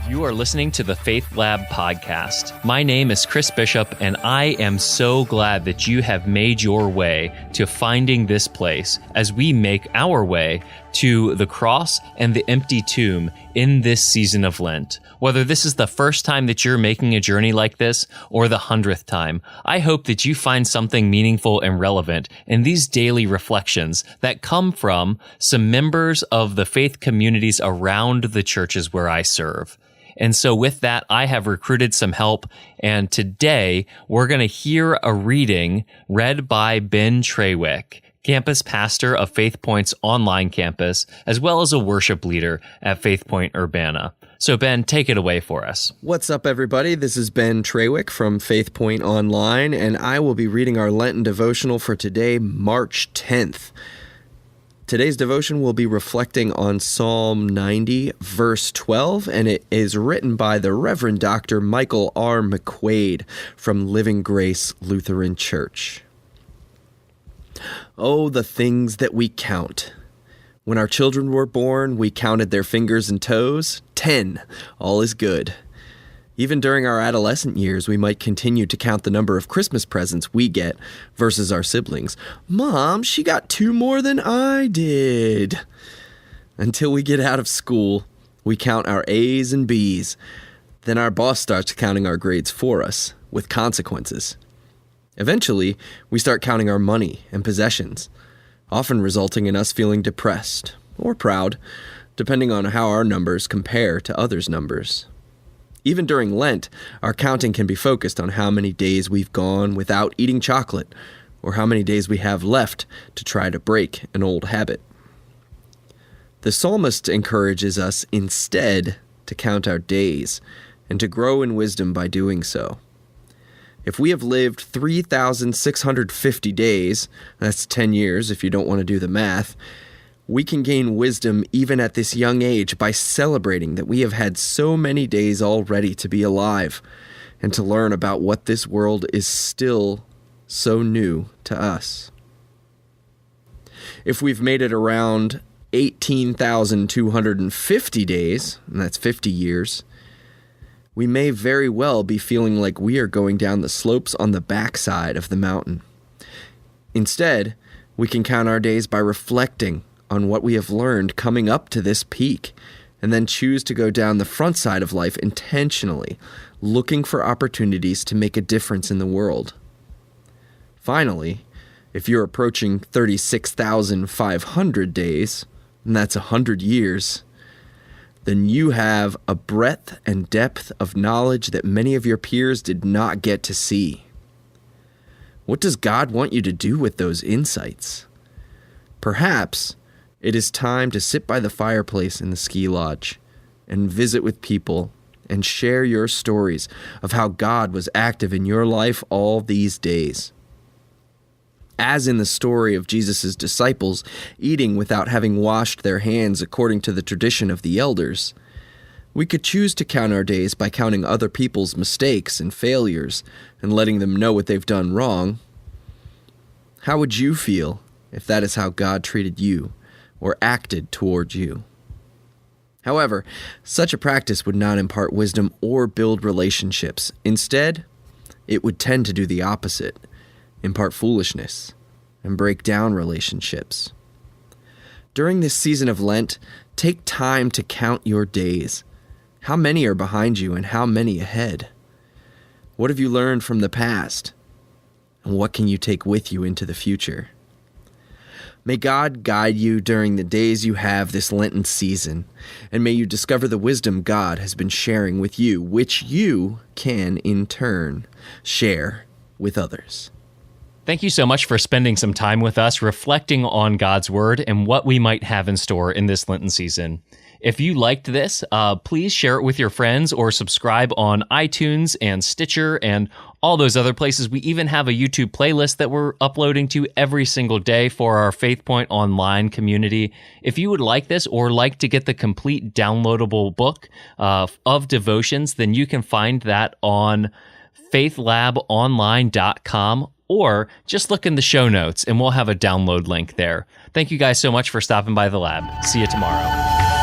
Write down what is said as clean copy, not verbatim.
You are listening to the Faith Lab podcast. My name is Chris Bishop, and I am so glad that you have made your way to finding this place as we make our way to the cross and the empty tomb in this season of Lent. Whether this is the first time that you're making a journey like this or the 100th time, I hope that you find something meaningful and relevant in these daily reflections that come from some members of the faith communities around the churches where I serve. And so with that, I have recruited some help, and today we're going to hear a reading read by Ben Trawick, campus pastor of Faith Point's online campus, as well as a worship leader at Faith Point Urbana. So Ben, take it away for us. What's up, everybody? This is Ben Trawick from Faith Point Online, and I will be reading our Lenten Devotional for today, March 10th. Today's devotion will be reflecting on Psalm 90, verse 12, and it is written by the Reverend Dr. Michael R. McQuaid from Living Grace Lutheran Church. Oh, the things that we count. When our children were born, we counted their fingers and toes. 10. All is good. Even during our adolescent years, we might continue to count the number of Christmas presents we get versus our siblings. Mom, she got 2 more than I did. Until we get out of school, we count our A's and B's. Then our boss starts counting our grades for us, with consequences. Eventually, we start counting our money and possessions, often resulting in us feeling depressed or proud, depending on how our numbers compare to others' numbers. Even during Lent, our counting can be focused on how many days we've gone without eating chocolate, or how many days we have left to try to break an old habit. The psalmist encourages us instead to count our days, and to grow in wisdom by doing so. If we have lived 3,650 days, that's 10 years if you don't want to do the math, we can gain wisdom even at this young age by celebrating that we have had so many days already to be alive and to learn about what this world is still so new to us. If we've made it around 18,250 days, and that's 50 years, we may very well be feeling like we are going down the slopes on the backside of the mountain. Instead, we can count our days by reflecting on what we have learned coming up to this peak, and then choose to go down the front side of life intentionally, looking for opportunities to make a difference in the world. Finally, if you're approaching 36,500 days, and that's 100 years, then you have a breadth and depth of knowledge that many of your peers did not get to see. What does God want you to do with those insights? Perhaps it is time to sit by the fireplace in the ski lodge and visit with people and share your stories of how God was active in your life all these days. As in the story of Jesus' disciples eating without having washed their hands according to the tradition of the elders, we could choose to count our days by counting other people's mistakes and failures and letting them know what they've done wrong. How would you feel if that is how God treated you or acted toward you? However, such a practice would not impart wisdom or build relationships. Instead, it would tend to do the opposite, impart foolishness, and break down relationships. During this season of Lent, take time to count your days. How many are behind you and how many ahead? What have you learned from the past? And what can you take with you into the future? May God guide you during the days you have this Lenten season, and may you discover the wisdom God has been sharing with you, which you can, in turn, share with others. Thank you so much for spending some time with us reflecting on God's Word and what we might have in store in this Lenten season. If you liked this, please share it with your friends or subscribe on iTunes and Stitcher and all those other places. We even have a YouTube playlist that we're uploading to every single day for our Faith Point Online community. If you would like this or like to get the complete downloadable book of devotions, then you can find that on faithlabonline.com, or just look in the show notes and we'll have a download link there. Thank you guys so much for stopping by the lab. See you tomorrow.